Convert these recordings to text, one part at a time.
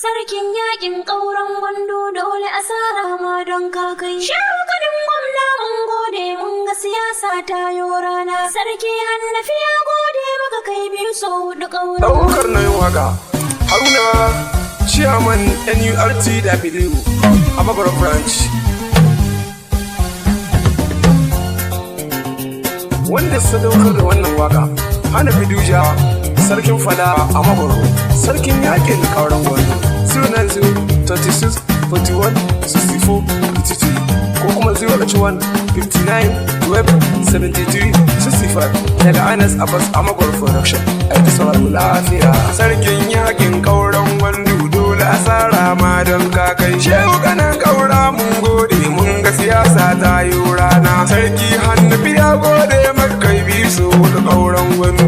Sarkin yakin ƙauren gwando dole asara ma don kakai. Shehu kanin gwamna mun gode mun ga siyasa ta yo rana. Sarki Hannafi ya gode maka kai biyu so hudu ƙaura. Ɗaukar na yin waka Haruna Chairman NURTW Amagoro branch. Wanda sadaukar da wannan waka Hanafi Duja Sarkin Fada Amagoro Sarkin yakin ƙauren gwando 09036 41 64 83 ko kuma 081 59 12 73 65 daga Abbas Amagoro production. Aiki sauraro lafiya. Sarkin yakin ƙauren gwando dole asara ma don kakai. Shehu kanan ƙaura mun gode mun ga siyasa ta yi rana. Sarki Hannafi ya gode maka kai biyu so da ƙauren gwando.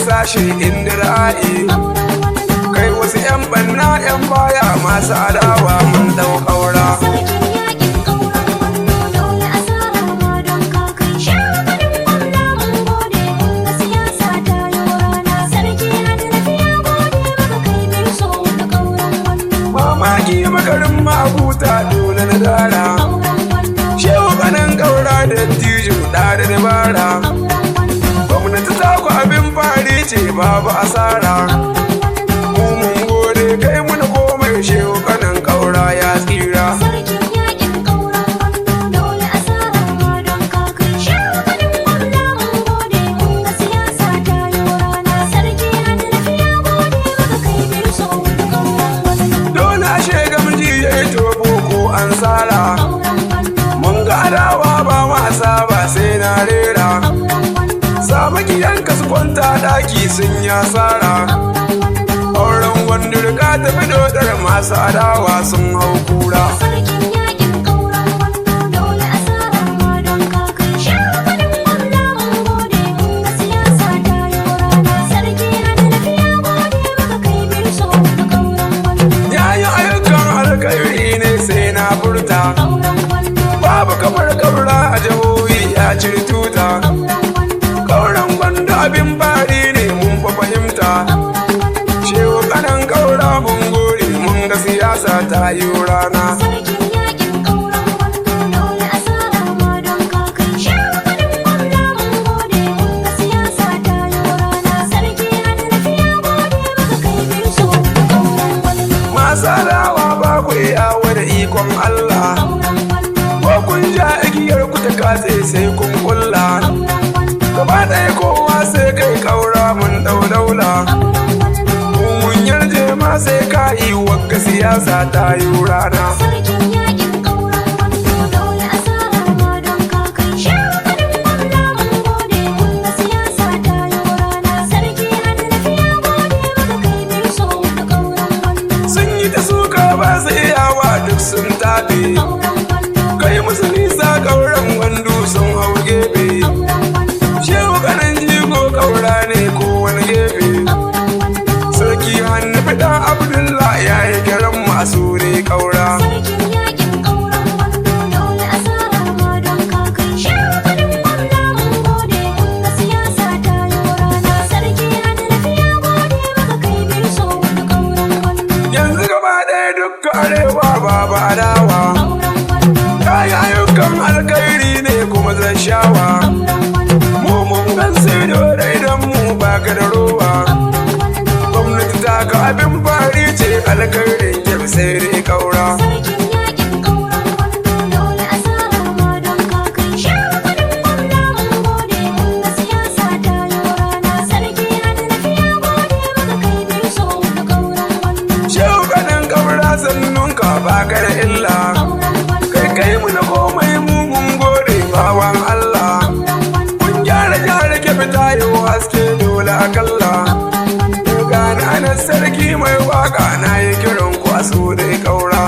Sashe inda ra'ayi kai wasu 'yan banna 'yan baya masu adawa mun dau ƙaura. Mamaki makarin mabuta dole na dara. Shehu kanan ƙaura da tijo da dabara. Gwamnati ta ku abin fari ce babu asara. Mun gode kai muna komai shehu kanan ƙaura ya tsira. Dole a shega miji ya yi tobo ko an sara. Mun ga adawa ba wasa ba sai na rera. Samu gidanka su kwanta daki sun yi asara. Auren wanda riga ta fi dodar masu adawa sun hau kura. Yayin ayyukan alkhairi ne sai na furta. Babu kamar ƙaura a jihohi ya ciri tuta. Abin bari ne mun fa fahimta. Shehu kanan ƙaura mun gode mun ga siyasa ta yi rana. Masu adawa ba ku iyawa da ikon Allah. Ko kun ja igiyar ku ta katse sai kun kulla. Gaba ɗaya kowa sai kai ƙaura mun ɗau daula. Mun yarje ma sai ka yi wagga siyasa ta yi rana. Sun yi ta suka ba su iyawa duk sun taɓe. Kai musu nisa ƙauren gwandu sun hau gefe. Shehu kanan jigo ƙaura ne ko wani gefe. Sarki Hannafi da Abdullah ya yi kiran masu ne ƙaura. Yanzu gaba ɗaya dukkan arewa babu adawa. Kayan ayyukan alkhairi ne kuma zan shawa. Sai da idan mu ba ka da rowa. Gwamnati ta ka abin fari ce alkhairin kyau sai dai ƙaura. Shehu kanan ƙaura sannunka ba ka da illa. Kai mu na komai mugun gode bawan Allah. Fita yau haske dole akalla. Gani ana sarki mai waka na yi kiran kwaso da ƙaura.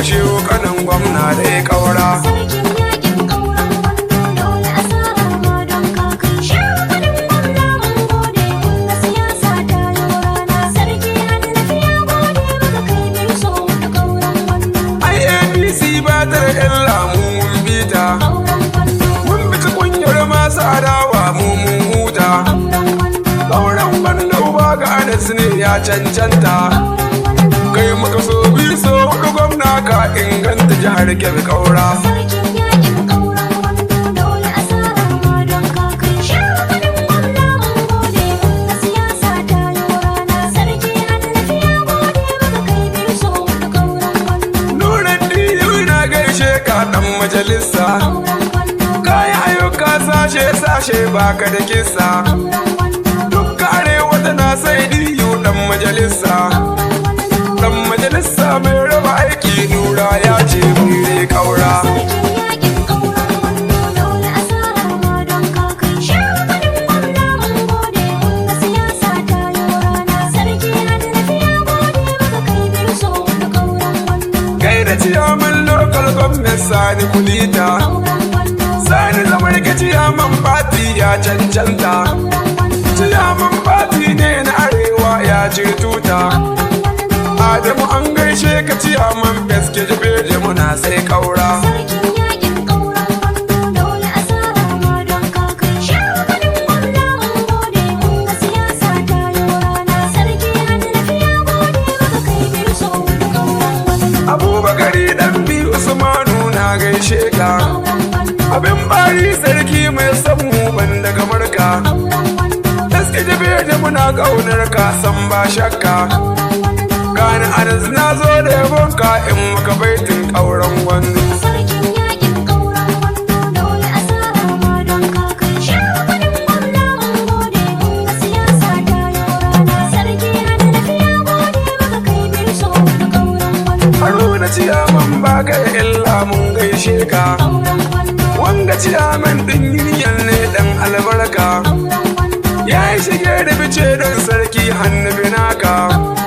ga shehu kanen gwamna da ya kaura. Sarkin yakin kauran wando dole a sara ma don kakai. Shehu kanen gwamna mun gode mun ga siyasa ta yi rana. Sarki Hannafi ya gode maka kai biyu so da kauran wando. Ai APC ba ta da illa mu mun bita. Kauran wando. Mun bi ta kunyar masu adawa mu mun huta. Kauran wando. Kauran wando ba ga Anas ne ya cancanta. Kauran wando. Kai muka so bi so da gwamna ka inganta jihar Kebbi kaura. Sarkin yakin kauran wando dole a sara ma don kakai. Shehu kanen gwamna mun gode mun ga siyasa ta yi rana. Sarki Hannafi ya gode maka kai biyu so da kauran wando. Nuran diyu na gaishe ka dan majalisa. Kauran wando. Kayi ayyuka sashe baka da kisa. Kauran wando. Duk arewa tana sai diyu dan majalisa. Kauran wando. Dan majalisa mai raba aiki nura ya ce mure kaura. Sarkin yakin kauran wando dole a sara ma don kakai. Shehu kanen gwamna mun gode mun ga siyasa ta yi rana. Sarki Hannafi ya gode maka kai biyu so da kauran wando. Gaida ciyaman local government Sani Kulita. Kauran wando. Sani zamar ka ciyaman fati ya cancanta. Kauran wando. Ciyaman fati ne na arewa ya cire tuta. Kauran wando. Adamu an gaishe ka ciyaman beske jibeje muna sai kaura. Sarkin yakin kauran wando dole a sara ma don kakai. Shehu kanen gwamna mun gode mun ga siyasa ta yi rana. Sarki Hannafi ya gode maka kai biyu so da kauran wando. Abubakari dan bi Usmanu na gaishe ka. Kauran wando. Abin bari sarki mai samu ban daga marka. Kauran wando. Beske jibeje muna kaunar ka san ba shakka. Kauran wando. Gani Anas na zo da yabonka in maka baitin kauran wando. Sarkin yakin kauran wando dole a sara ma don kakai. Shehu kanen gwamna mun gode mun ga siyasa ta yi rana. Sarki Hannafi ya gode maka kai biyu so da kauran wando. Haruna ciyaman ba ka da illa mun gaishe ka. Kauran wando. Wanga ciyaman din yiniyan ne dan albarka. Kauran wando. Ya yi shige da fice don sarki Hannafi naka. Kauran wando.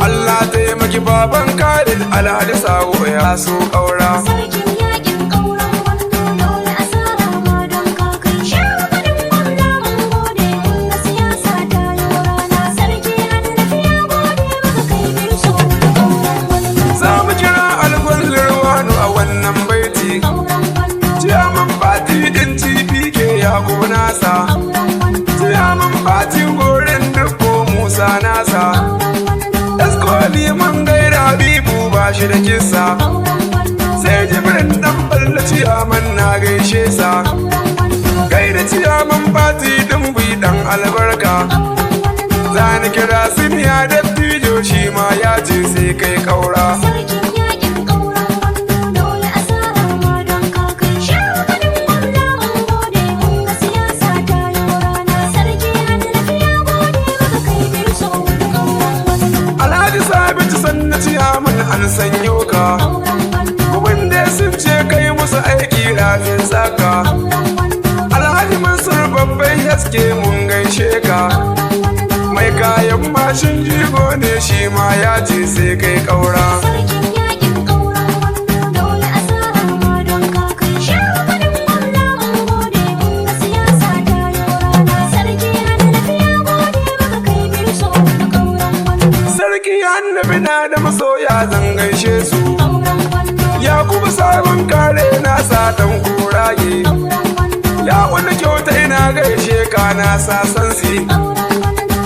Allah taimaki baban Khalid Alhaji Sawo ya so kaura. Sarkin yakin kauran wando dole a sara ma don kakai. Shehu kanen gwamna mun gode mun ga siyasa ta yi rana. Sarki Hannafi ya gode maka kai biyu so da kauran wando. Za mu kira algullar wano a wannan baiti. Kauran wando. Ciyaman fati din TPK ya kuma nasa. Kauran wando. Ciyaman fati gorin dukko Musa nasa. Kauran wando. Eskoli man gaira Habibu ba shi da kisa. Kauran wando. Sai jibrin dan balla ciyaman na gaishe sa. Kauran wando. Gaida ciyaman fati din bui dan albarka. Kauran wando. Zani kira siniya dattijo shi ma ya ce sai kai kaura. Sarkin yakin kauran wando dole a sara ma don kakai. Shehu kanen gwamna mun gode mun ga siyasa ta yi rana. Sarki Hannafi ya gode maka kai biyu so da kauran wando. Alhaji Sabitu sanna ciyaman an sanyo ka. Kauran wando. Wanda sun ce kai musu aiki rafin saka. Kauran wando. Alhaji Mansur babban haske mun gaishe ka. Kauran wando. Mai kayan mashin jigo ne shi ma ya ce sai kai kaura. Sarkin yakin kauran wando dole a sara ma don kakai. Shehu kanen gwamna mun gode mun ga siyasa ta yi rana. Sarki Hannafi ya gode maka kai biyu so da kauran wando. Sarki Hannafi na da masoya zan gaishe su. Kauran wando. Ya kuma sabon kare na sa dan kuraye. Kauran wando. Ya wani kyauta ina gaishe ka na sa sansi. Kauran wando.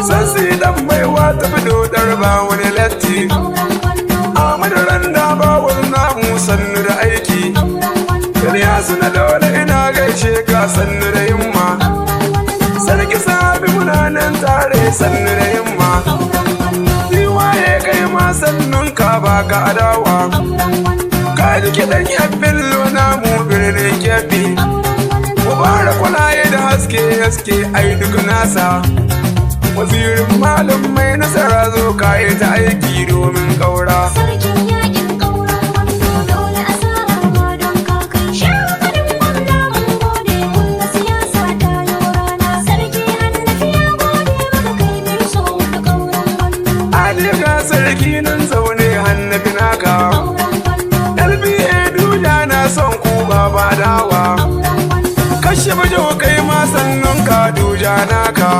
Sansi dan baiwa ta fi dodar ba wani latti. Kauran wando. Ahmadu Randa ba wani namu sannu da aiki. Kauran wando. Kariya suna dole ina gaishe ka sannu da himma. Kauran wando. Sarki sabi muna nan tare sannu da himma. Kauran wando. Ni waye kai ma sannun ka ba ka adawa. Kauran wando. Ka ji kiɗan yan billo namu birnin Kebbi. Kauran wando. Mubarak kwalaye da haske ai duk nasa. Wazirin malam mai nasara zo ka yi ta aiki domin kaura. Sarkin yakin kauran wando dole a sara ma don kakai. Shehu kanen gwamna mun gode mun ga siyasa ta yi rana. Sarki Hannafi ya gode maka kai biyu so da kauran wando. Ali ga sarki nan zaune Hannafi naka. Kauran wando. adawa kashe bajo kai ma sannan ka duja naka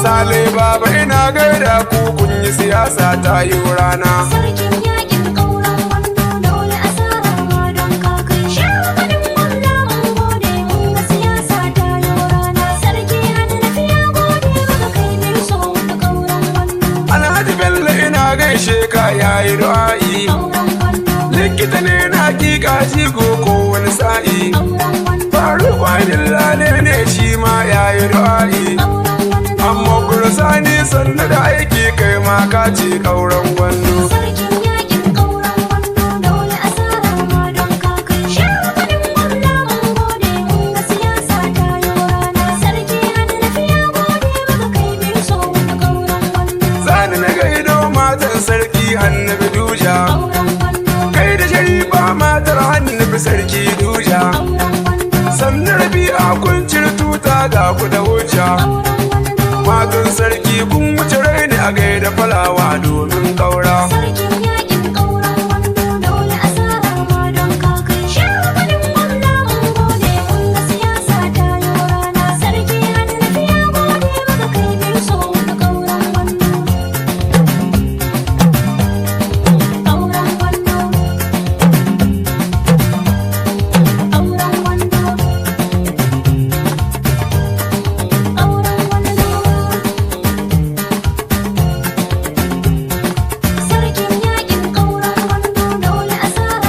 sale baba ina gaida ku kun yi siyasa ta yi rana sarkin yakin kauran wando dole a sara ma don kakai shehu kanin gwamna mun gode mun ga siyasa ta yi rana sarki hannafi ya gode maka kai biyu so da kauran wando Alhaji Bello ina gaishe ka yayi du'a'i kauran wando likita ne na hakika jigo ko wani sa'i kauran wando faru kwanin lale ne shi ma yayi du'a'i kauran wando amma gursani sannu da aiki kai ma ka ce kauran gwando sarkin yakin kauran wando dole a sara ma don kakai shehu kanin gwamna mun gode mun ga siyasa ta yi rana sarki hannafi ya gode maka kai biyu so da kauran wando zani na gaido matan sarki hannabi duja kauran wando kai da sharifa matar hannabi sarki duja kauran wando sannu rabi'a kun cire tuta ga ku da hujja kauran wando matan sarki kun wuce raini a gaida falawa domin kaura